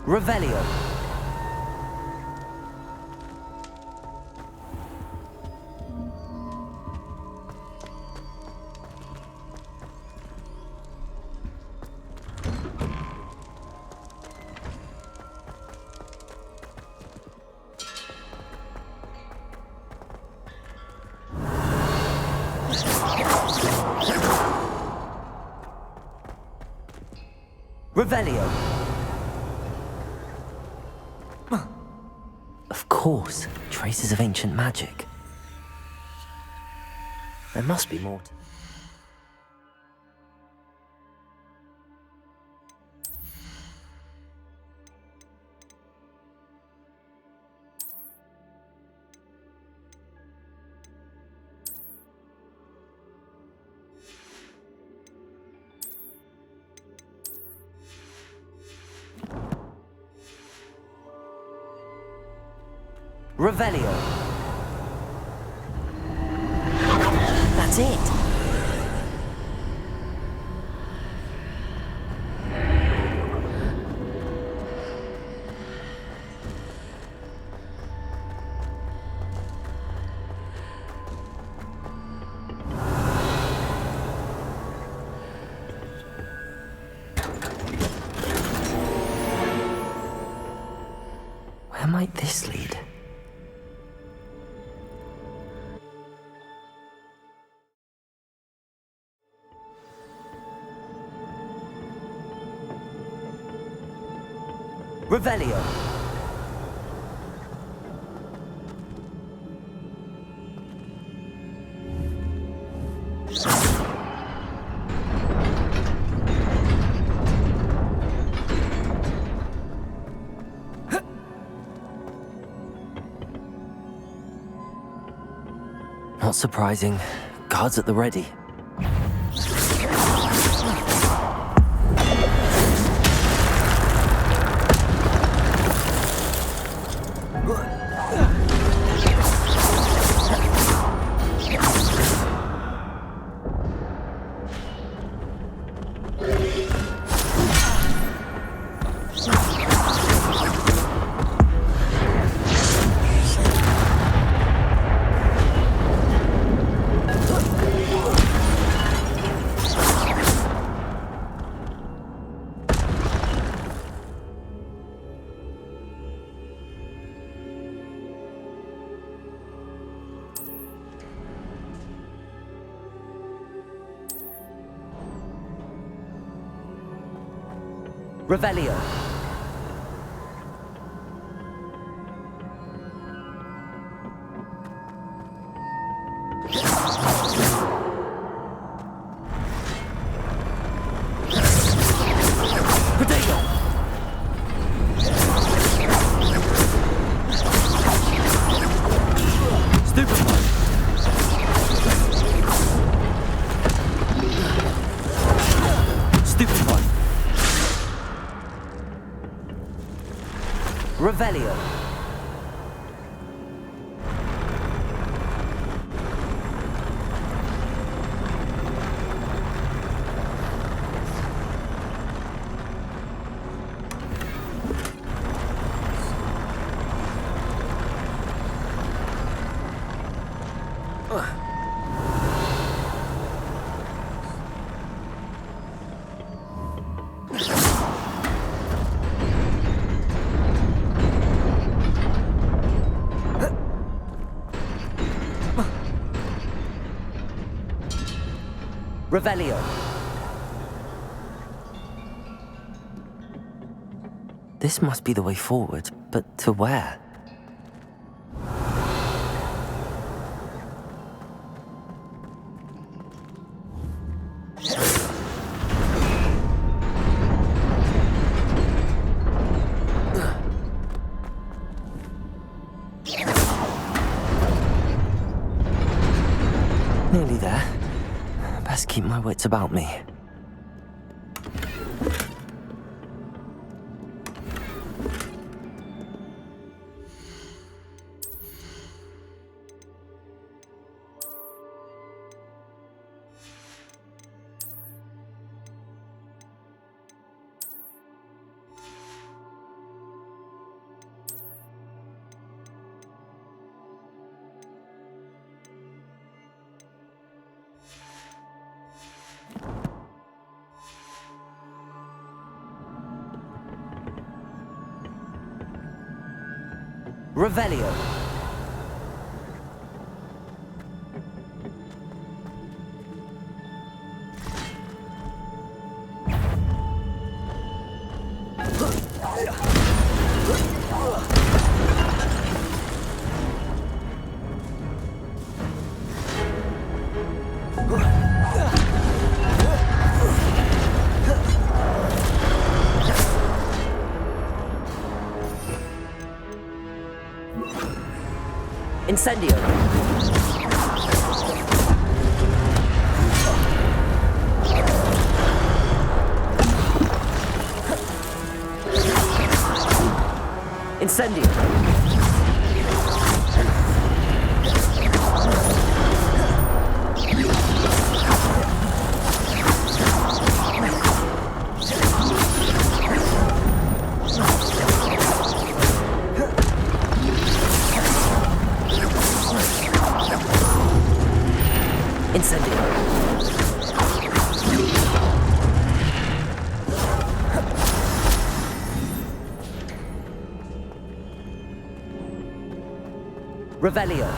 Revelio. Revelio. Of course, traces of ancient magic. There must be more. Revelio. That's it. Where might this lead? Revelio. Not surprising. Guards at the ready. Revelio. Potato. Stupefy. Stupefy. Revelio. Revelio. This must be the way forward, but to where? Nearly there. Best keep my wits about me. Revelio. Incendio. Incendio. Incendio. Revelio.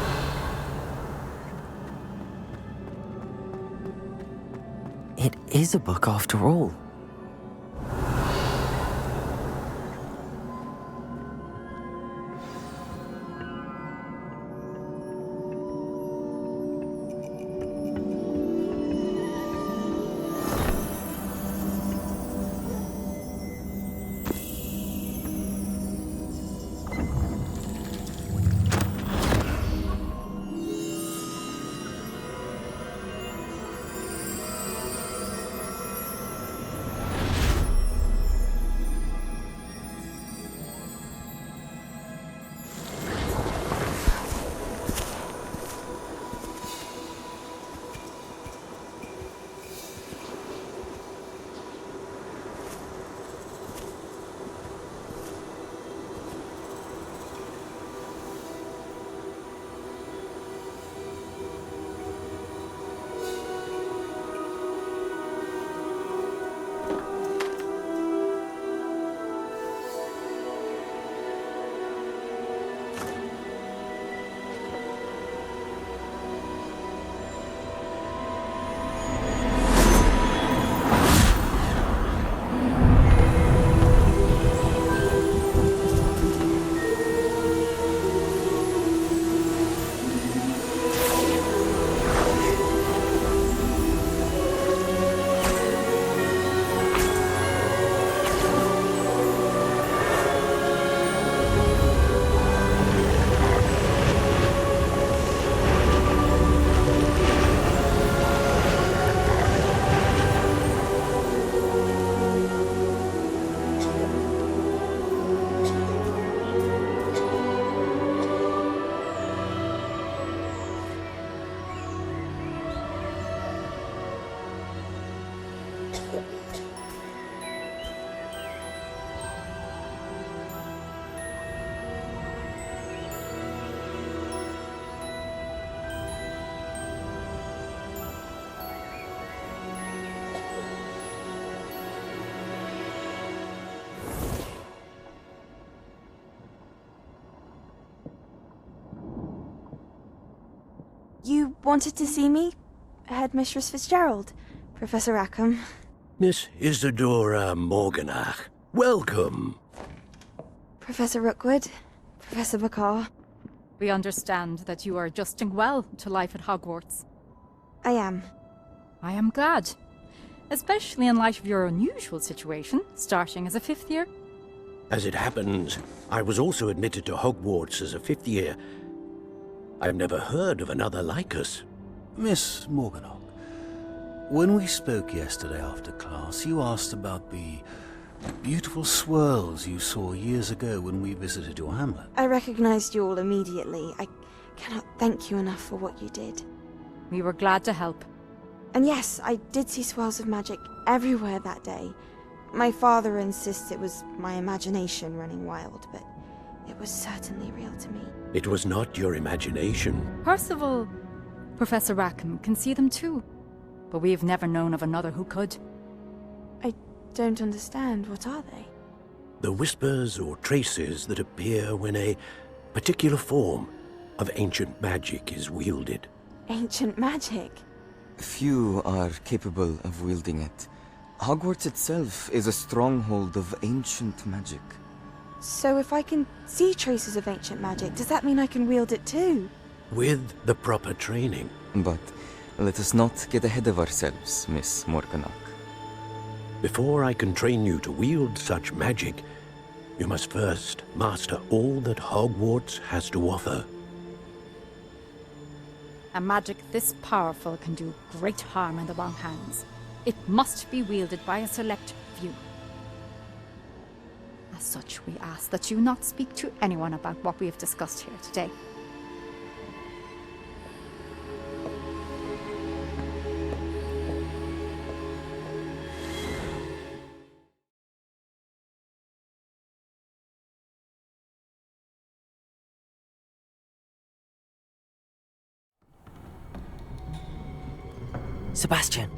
It is a book after all. You wanted to see me? Headmistress Fitzgerald, Professor Rackham. Miss Isadora Morganach, welcome. Professor Rookwood, Professor Bakar. We understand that you are adjusting well to life at Hogwarts. I am. I am glad. Especially in light of your unusual situation, starting as a fifth year. As it happens, I was also admitted to Hogwarts as a fifth year. I've never heard of another like us. Miss Morganach, when we spoke yesterday after class, you asked about the beautiful swirls you saw years ago when we visited your hamlet. I recognized you all immediately. I cannot thank you enough for what you did. We were glad to help. And yes, I did see swirls of magic everywhere that day. My father insists it was my imagination running wild, but it was certainly real to me. It was not your imagination. Percival, Professor Rackham can see them too. But we have never known of another who could. I don't understand. What are they? The whispers or traces that appear when a particular form of ancient magic is wielded. Ancient magic? Few are capable of wielding it. Hogwarts itself is a stronghold of ancient magic. So if I can see traces of ancient magic, does that mean I can wield it too? With the proper training. But let us not get ahead of ourselves, Miss Morganach. Before I can train you to wield such magic, you must first master all that Hogwarts has to offer. A magic this powerful can do great harm in the wrong hands. It must be wielded by a select few. As such, we ask that you not speak to anyone about what we have discussed here today. Sebastian.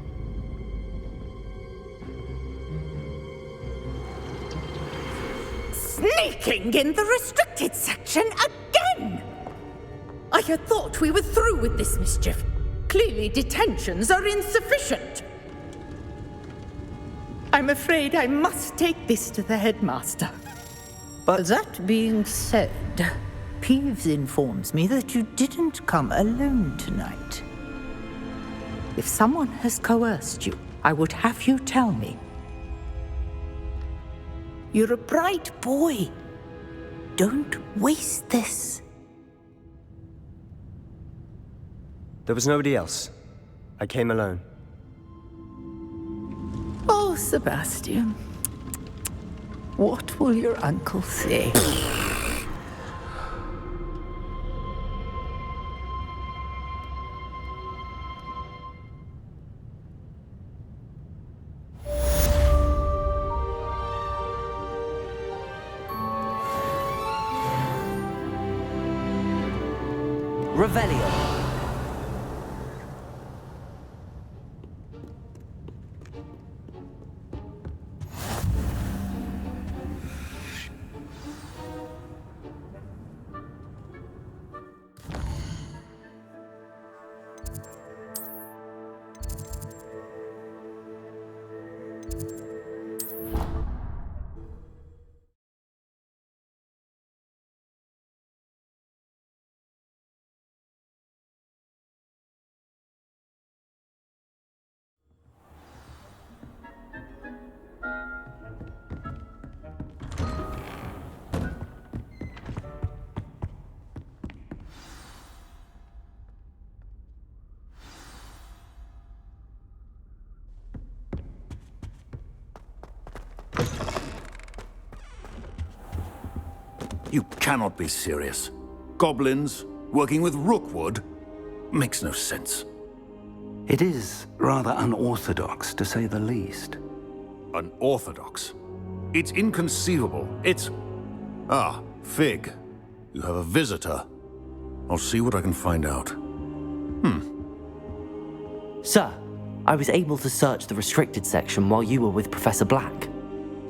Sneaking in the restricted section again! I had thought we were through with this mischief. Clearly detentions are insufficient. I'm afraid I must take this to the headmaster. But that being said, Peeves informs me that you didn't come alone tonight. If someone has coerced you, I would have you tell me. You're a bright boy. Don't waste this. There was nobody else. I came alone. Oh, Sebastian. What will your uncle say? Revelio. You cannot be serious. Goblins working with Rookwood makes no sense. It is rather unorthodox, to say the least. Unorthodox? It's inconceivable. It's... Ah, Fig. You have a visitor. I'll see what I can find out. Sir, I was able to search the restricted section while you were with Professor Black.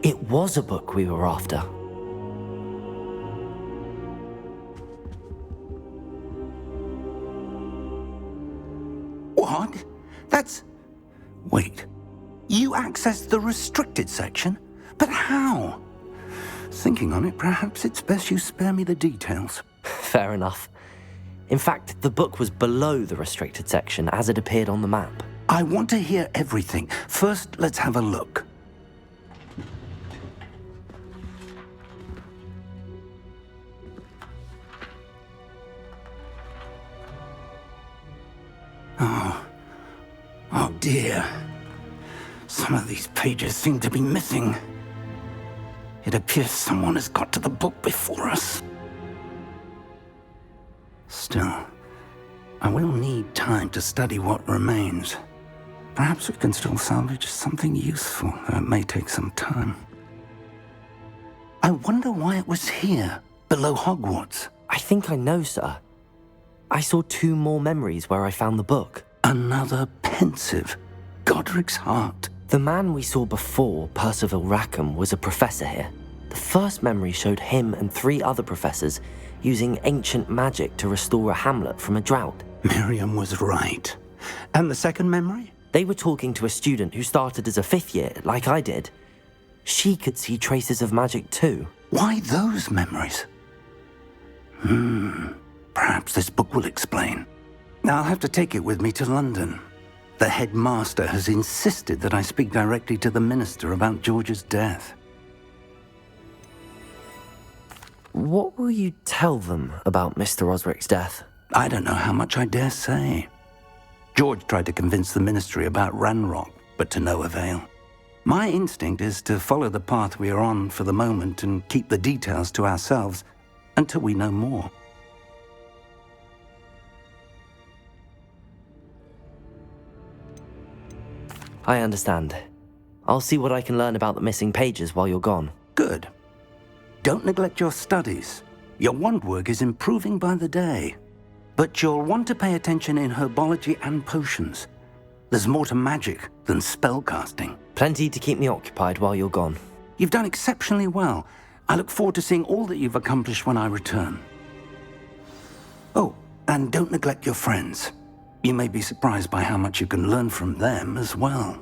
It was a book we were after. What? That's... Wait. You accessed the restricted section? But how? Thinking on it, perhaps it's best you spare me the details. Fair enough. In fact, the book was below the restricted section as it appeared on the map. I want to hear everything. First, let's have a look. Oh dear. Some of these pages seem to be missing. It appears someone has got to the book before us. Still, I will need time to study what remains. Perhaps we can still salvage something useful, though it may take some time. I wonder why it was here, below Hogwarts. I think I know, sir. I saw 2 more memories where I found the book. Another pensive. Godric's heart. The man we saw before, Percival Rackham, was a professor here. The first memory showed him and 3 other professors using ancient magic to restore a hamlet from a drought. Miriam was right. And the second memory? They were talking to a student who started as a 5th year, like I did. She could see traces of magic too. Why those memories? Perhaps this book will explain. I'll have to take it with me to London. The headmaster has insisted that I speak directly to the minister about George's death. What will you tell them about Mr. Osric's death? I don't know how much I dare say. George tried to convince the ministry about Ranrock, but to no avail. My instinct is to follow the path we are on for the moment and keep the details to ourselves until we know more. I understand. I'll see what I can learn about the missing pages while you're gone. Good. Don't neglect your studies. Your wand work is improving by the day. But you'll want to pay attention in herbology and potions. There's more to magic than spellcasting. Plenty to keep me occupied while you're gone. You've done exceptionally well. I look forward to seeing all that you've accomplished when I return. Oh, and don't neglect your friends. You may be surprised by how much you can learn from them as well.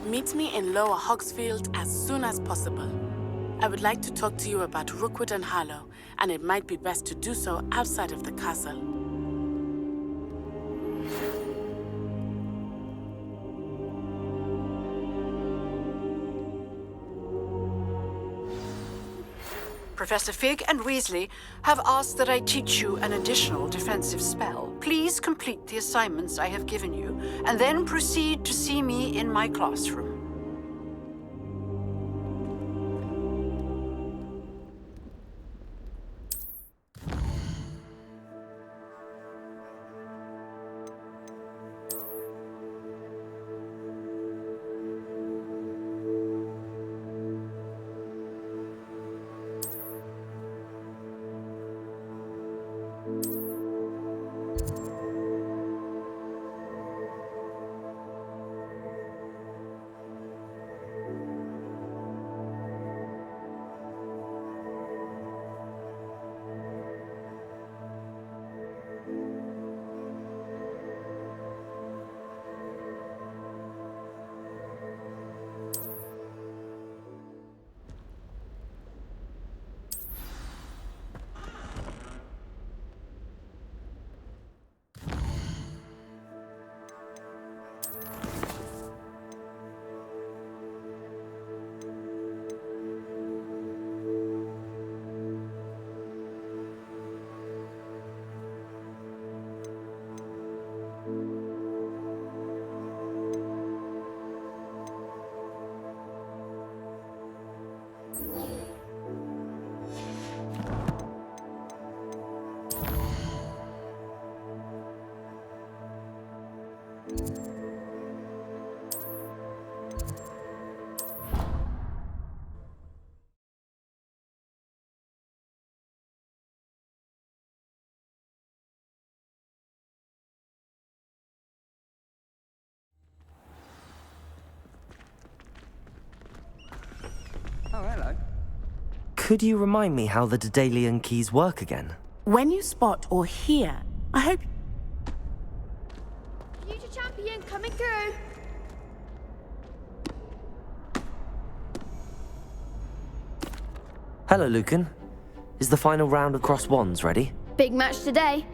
Meet me in Lower Hogsfield as soon as possible. I would like to talk to you about Rookwood and Harlow, and it might be best to do so outside of the castle. Professor Fig and Weasley have asked that I teach you an additional defensive spell. Please complete the assignments I have given you, and then proceed to see me in my classroom. Oh, hello. Could you remind me how the Daedalian keys work again? When you spot or hear, I hope... Future champion coming through. Hello, Lucan. Is the final round of Cross Wands ready? Big match today.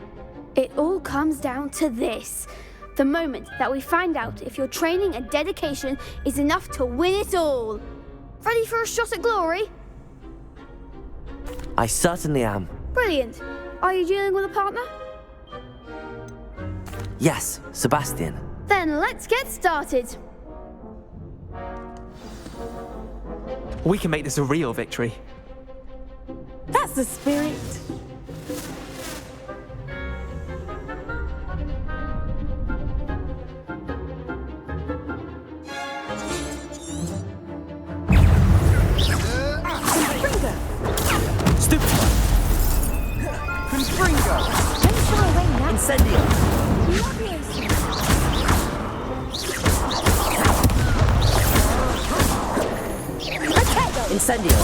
It all comes down to this. The moment that we find out if your training and dedication is enough to win it all. Ready for a shot at glory? I certainly am. Brilliant. Are you dealing with a partner? Yes, Sebastian. Then let's get started. We can make this a real victory. That's the spirit. Stupefy! Confringo! Don't shy away now. Incendio! Incendio!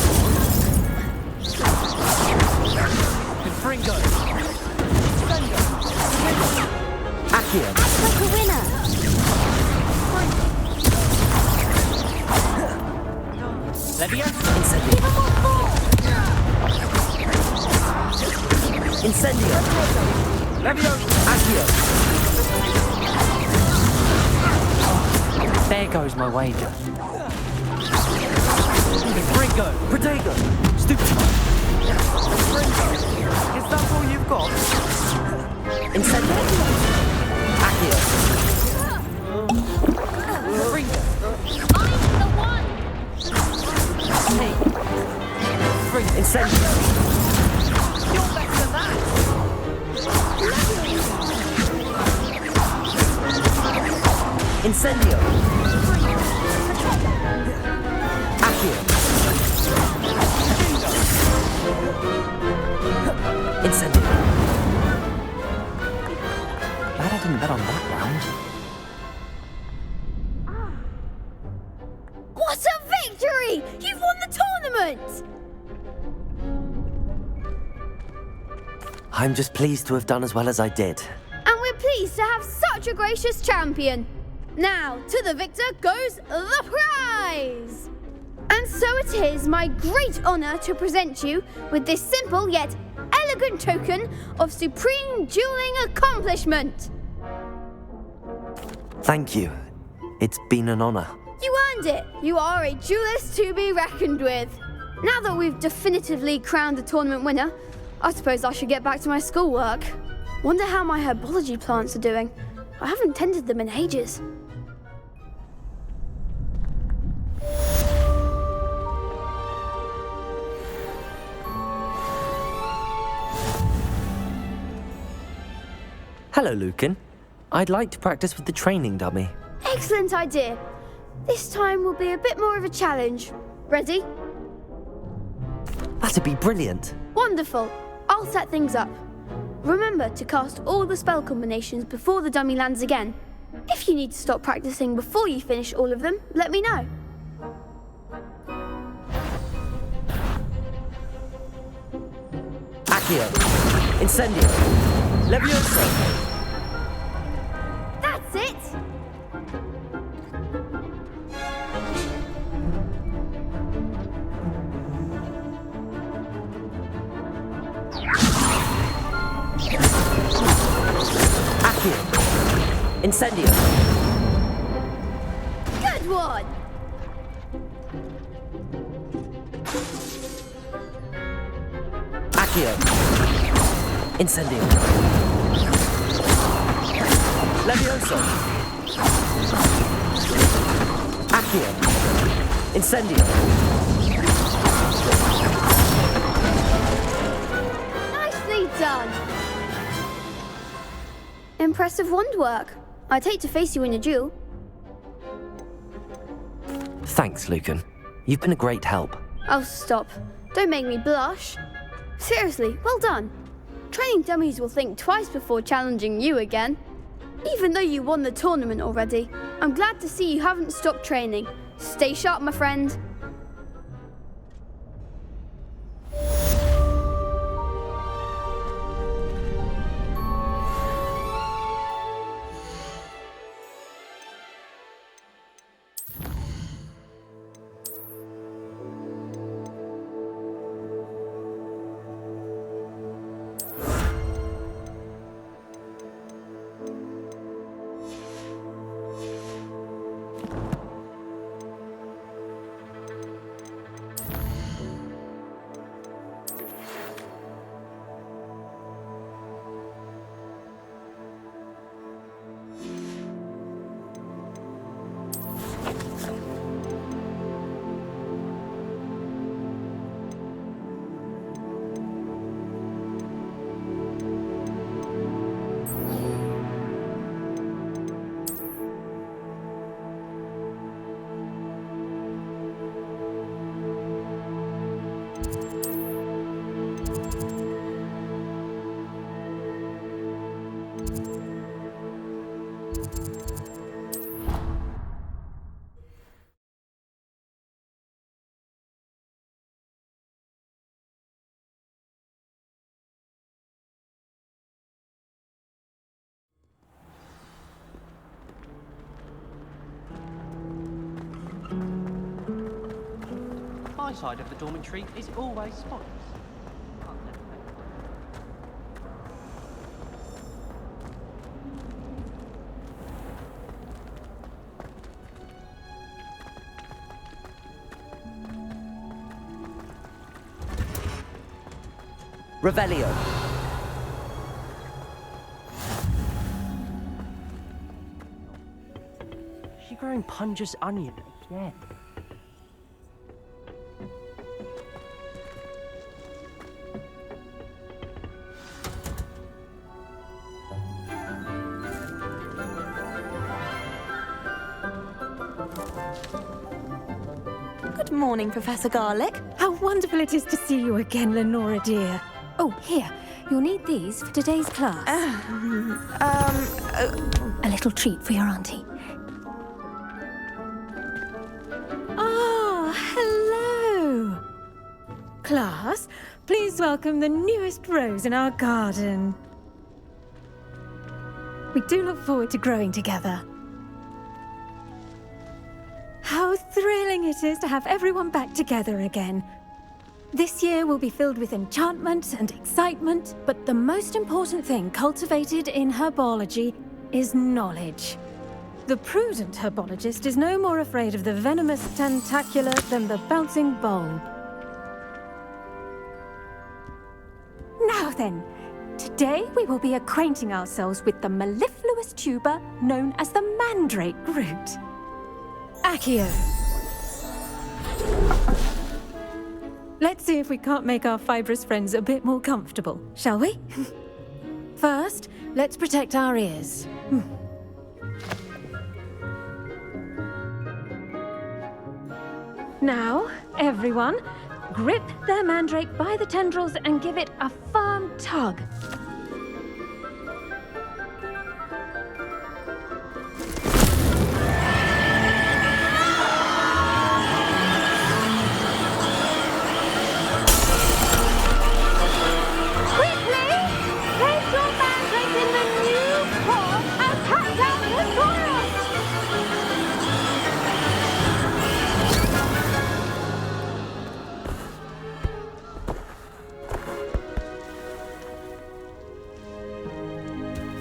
Confringo! Accio! Like a winner. Levio! Incendio! Incendio! Levio! Accio! There goes my wager. Confringo! Protego! Stupefy! Confringo! Is that all you've got? Incendio! Accio! Confringo! I'm the one. Hey! Incendio! You're better than that! Incendio! Accio! Incendio! Glad I didn't bet on that round. What a victory! You've won the tournament! I'm just pleased to have done as well as I did. And we're pleased to have such a gracious champion. Now, to the victor goes the prize! And so it is my great honour to present you with this simple yet elegant token of supreme dueling accomplishment. Thank you. It's been an honour. You earned it. You are a duelist to be reckoned with. Now that we've definitively crowned the tournament winner, I suppose I should get back to my schoolwork. Wonder how my herbology plants are doing. I haven't tended them in ages. Hello, Lucan. I'd like to practice with the training dummy. Excellent idea. This time will be a bit more of a challenge. Ready? That'd be brilliant. Wonderful. I'll set things up. Remember to cast all the spell combinations before the dummy lands again. If you need to stop practicing before you finish all of them, let me know. Accio! Incendio! Levioso! That's it! Accio! Incendio! Good one! Accio! Incendio! Levioso! Accio! Incendio! Nicely done! Impressive wand work. I'd hate to face you in a duel. Thanks, Lucan. You've been a great help. Oh, stop. Don't make me blush. Seriously, well done. Training dummies will think twice before challenging you again. Even though you won the tournament already, I'm glad to see you haven't stopped training. Stay sharp, my friend. other side of the dormitory is always spotless. Revelio. She growing Punja's onion again. Good morning, Professor Garlick. How wonderful it is to see you again, Lenora dear. Oh, here. You'll need these for today's class. A little treat for your auntie. Ah, hello. Class, please welcome the newest rose in our garden. We do look forward to growing together. How thrilling it is to have everyone back together again. This year will be filled with enchantment and excitement, but the most important thing cultivated in herbology is knowledge. The prudent herbologist is no more afraid of the venomous tentacula than the bouncing bulb. Now then, today we will be acquainting ourselves with the mellifluous tuber known as the mandrake root. Accio. Let's see if we can't make our fibrous friends a bit more comfortable, shall we? First, let's protect our ears. Now, everyone, grip their mandrake by the tendrils and give it a firm tug.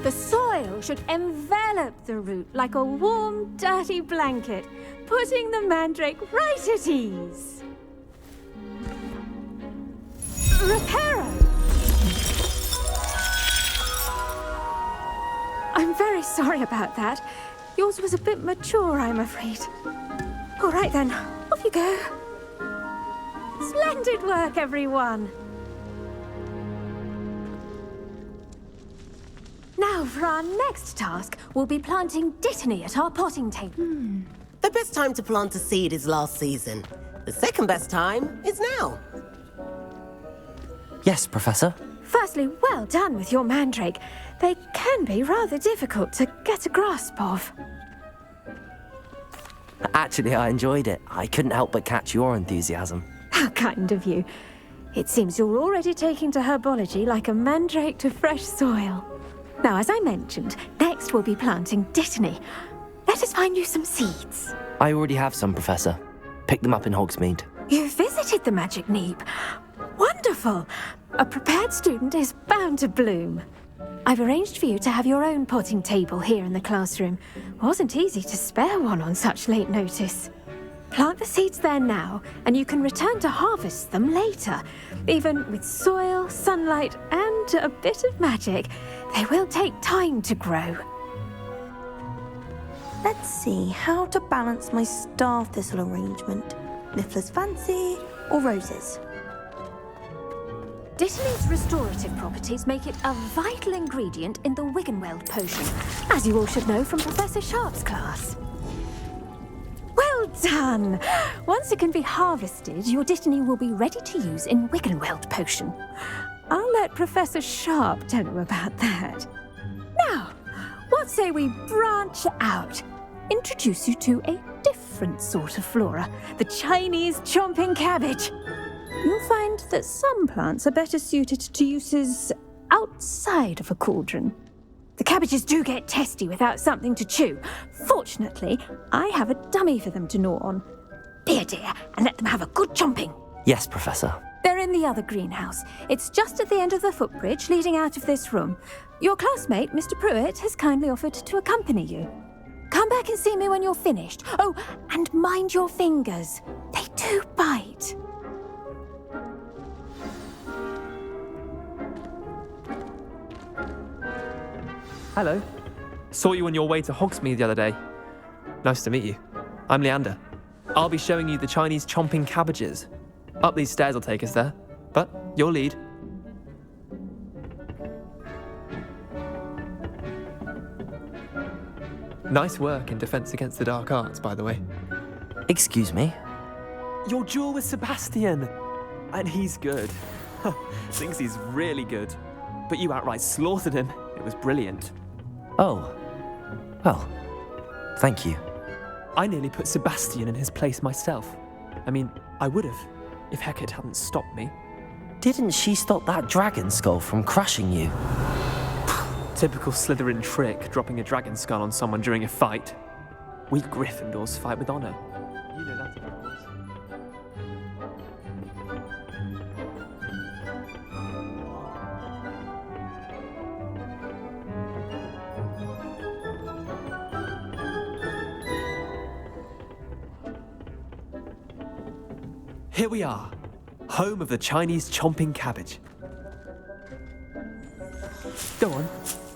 The soil should envelop the root like a warm, dirty blanket, putting the mandrake right at ease. Reparo! I'm very sorry about that. Yours was a bit mature, I'm afraid. All right then, off you go. Splendid work, everyone. Now, for our next task, we'll be planting Dittany at our potting table. The best time to plant a seed is last season. The second best time is now. Yes, Professor. Firstly, well done with your mandrake. They can be rather difficult to get a grasp of. Actually, I enjoyed it. I couldn't help but catch your enthusiasm. How kind of you. It seems you're already taking to herbology like a mandrake to fresh soil. Now, as I mentioned, next we'll be planting Dittany. Let us find you some seeds. I already have some, Professor. Picked them up in Hogsmeade. You visited the Magic Neep. Wonderful! A prepared student is bound to bloom. I've arranged for you to have your own potting table here in the classroom. Wasn't easy to spare one on such late notice. Plant the seeds there now, and you can return to harvest them later. Even with soil, sunlight, and a bit of magic, they will take time to grow. Let's see how to balance my star thistle arrangement. Niffler's fancy or roses? Dittany's restorative properties make it a vital ingredient in the Wiggenweld potion, as you all should know from Professor Sharp's class. Well done! Once it can be harvested, your Dittany will be ready to use in Wiggenweld potion. I'll let Professor Sharp tell you about that. Now, what say we branch out? Introduce you to a different sort of flora, the Chinese chomping cabbage. You'll find that some plants are better suited to uses outside of a cauldron. The cabbages do get testy without something to chew. Fortunately, I have a dummy for them to gnaw on. Be a dear and let them have a good chomping. Yes, Professor. They're in the other greenhouse. It's just at the end of the footbridge leading out of this room. Your classmate, Mr. Pruitt, has kindly offered to accompany you. Come back and see me when you're finished. Oh, and mind your fingers. They do bite. Hello. Saw you on your way to Hogsmeade the other day. Nice to meet you. I'm Leander. I'll be showing you the Chinese chomping cabbages. Up these stairs will take us there, but your lead. Nice work in Defense Against the Dark Arts, by the way. Excuse me? Your duel with Sebastian! And he's good. Thinks he's really good. But you outright slaughtered him. It was brilliant. Oh. Well, thank you. I nearly put Sebastian in his place myself. I mean, I would have, if Hecate hadn't stopped me. Didn't she stop that dragon skull from crushing you? Typical Slytherin trick, dropping a dragon skull on someone during a fight. We Gryffindors fight with honor. You know that, of course. Here we are, home of the Chinese chomping cabbage. Go on,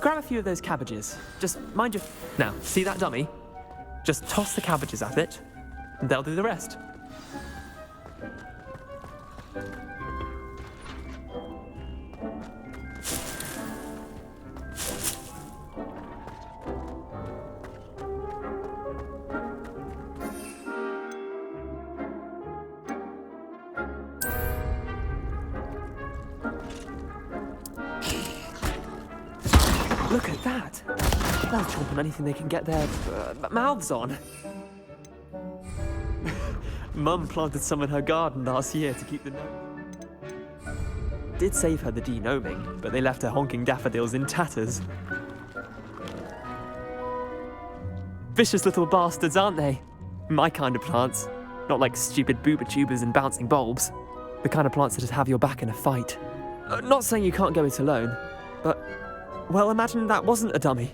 grab a few of those cabbages. Just mind your... Now, see that dummy? Just toss the cabbages at it, and they'll do the rest. Look at that! They'll chomp on anything they can get their mouths on. Mum planted some in her garden last year to keep the Did save her the denoming, but they left her honking daffodils in tatters. Vicious little bastards, aren't they? My kind of plants. Not like stupid booba tubers and bouncing bulbs. The kind of plants that'd have your back in a fight. Not saying you can't go it alone, but... Well, imagine that wasn't a dummy.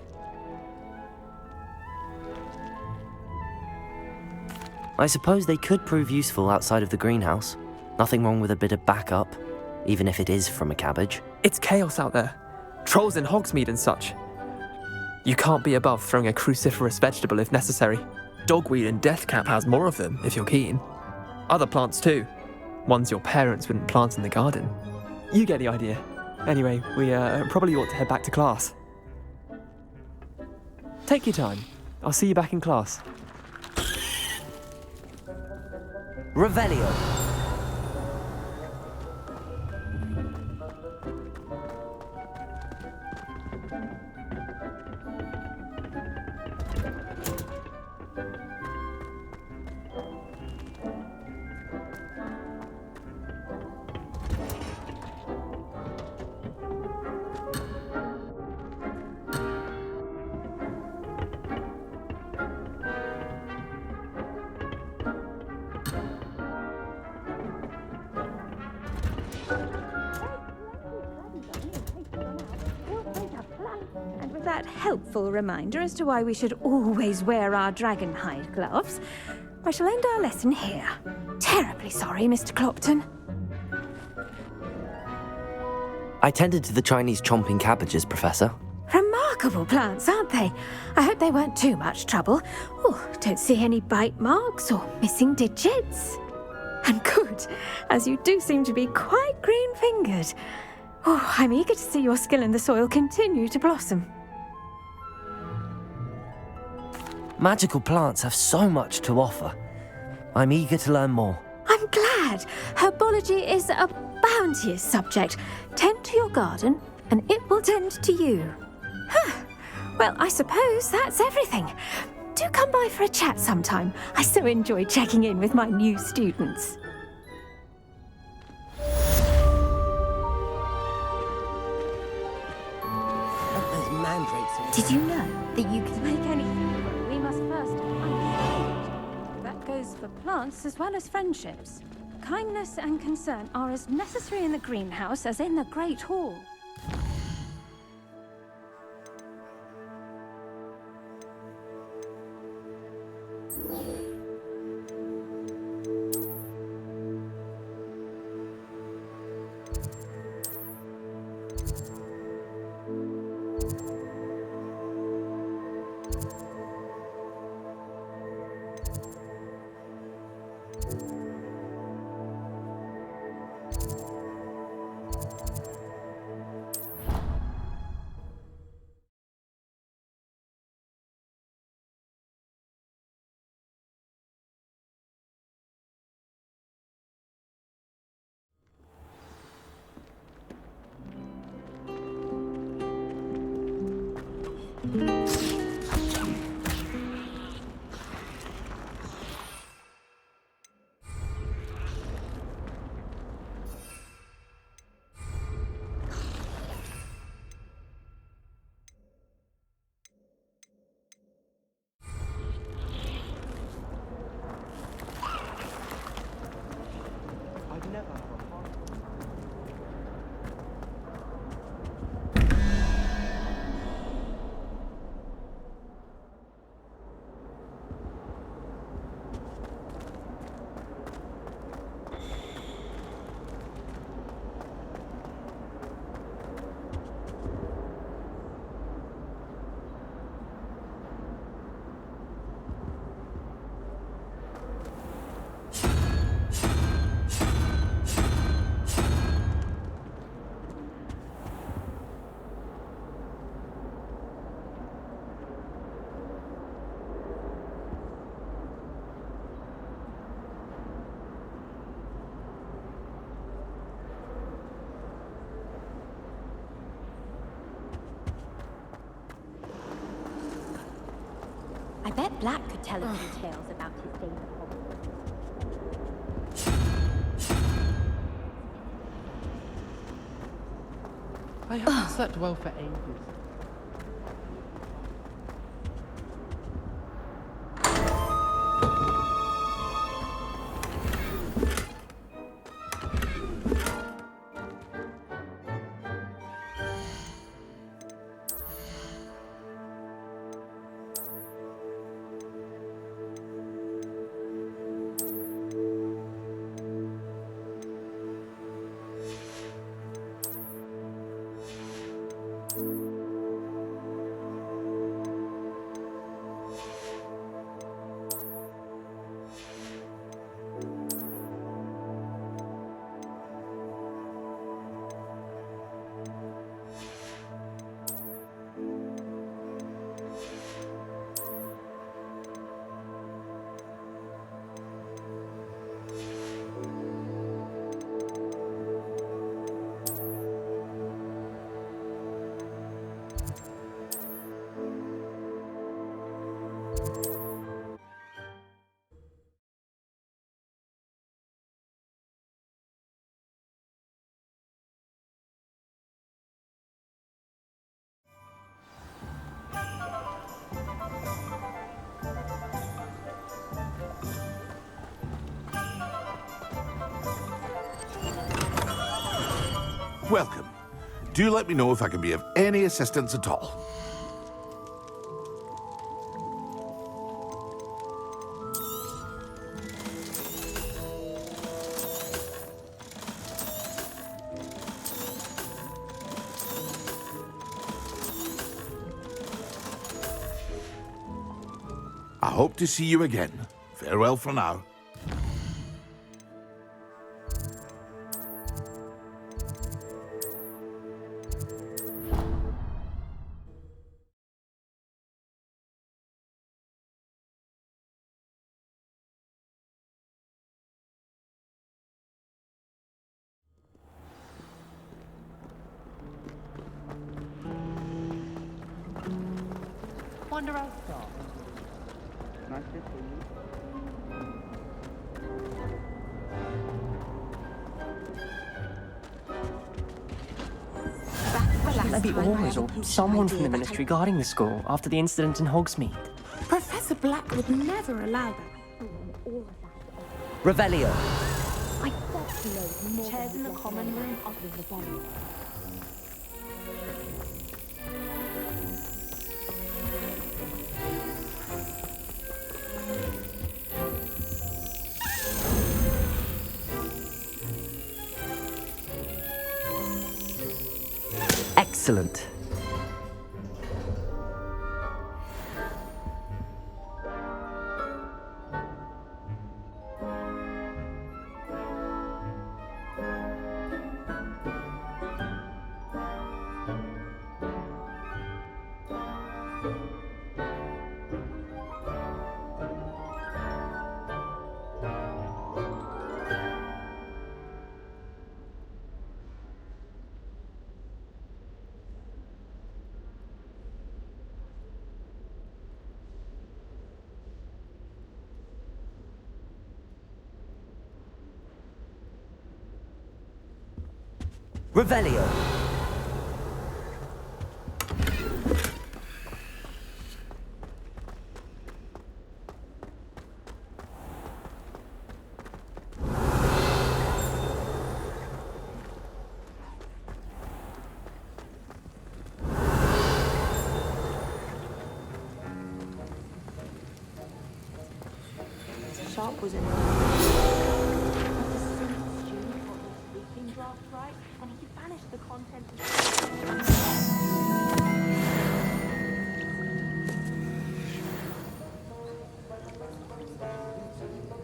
I suppose they could prove useful outside of the greenhouse. Nothing wrong with a bit of backup, even if it is from a cabbage. It's chaos out there. Trolls in Hogsmeade and such. You can't be above throwing a cruciferous vegetable if necessary. Dogweed and deathcap has more of them, if you're keen. Other plants too. Ones your parents wouldn't plant in the garden. You get the idea. Anyway, we probably ought to head back to class. Take your time. I'll see you back in class. Revelio. And with that helpful reminder as to why we should always wear our dragonhide gloves, I shall end our lesson here. Terribly sorry, Mr. Clopton. I tended to the Chinese chomping cabbages, Professor. Remarkable plants, aren't they? I hope they weren't too much trouble. Oh, don't see any bite marks or missing digits. And good, as you do seem to be quite green-fingered. Oh, I'm eager to see your skill in the soil continue to blossom. Magical plants have so much to offer. I'm eager to learn more. I'm glad. Herbology is a bounteous subject. Tend to your garden, and it will tend to you. Well, I suppose that's everything. Do come by for a chat sometime. I so enjoy checking in with my new students. Did you know that you can make anything? We must first understand. That goes for plants as well as friendships. kindness and concern are as necessary in the greenhouse as in the Great Hall. I bet Black could tell a few tales about his days at Hogwarts. I haven't slept well for ages. Welcome. Do let me know if I can be of any assistance at all. I hope to see you again. Farewell for now. Wonder how start. Nice to see you. Maybe Always or someone from the Ministry guarding the school after the incident in Hogsmeade. Professor Black would never allow that. Revelio. I Chairs in the common room are Excellent. Revelio. Sharp was in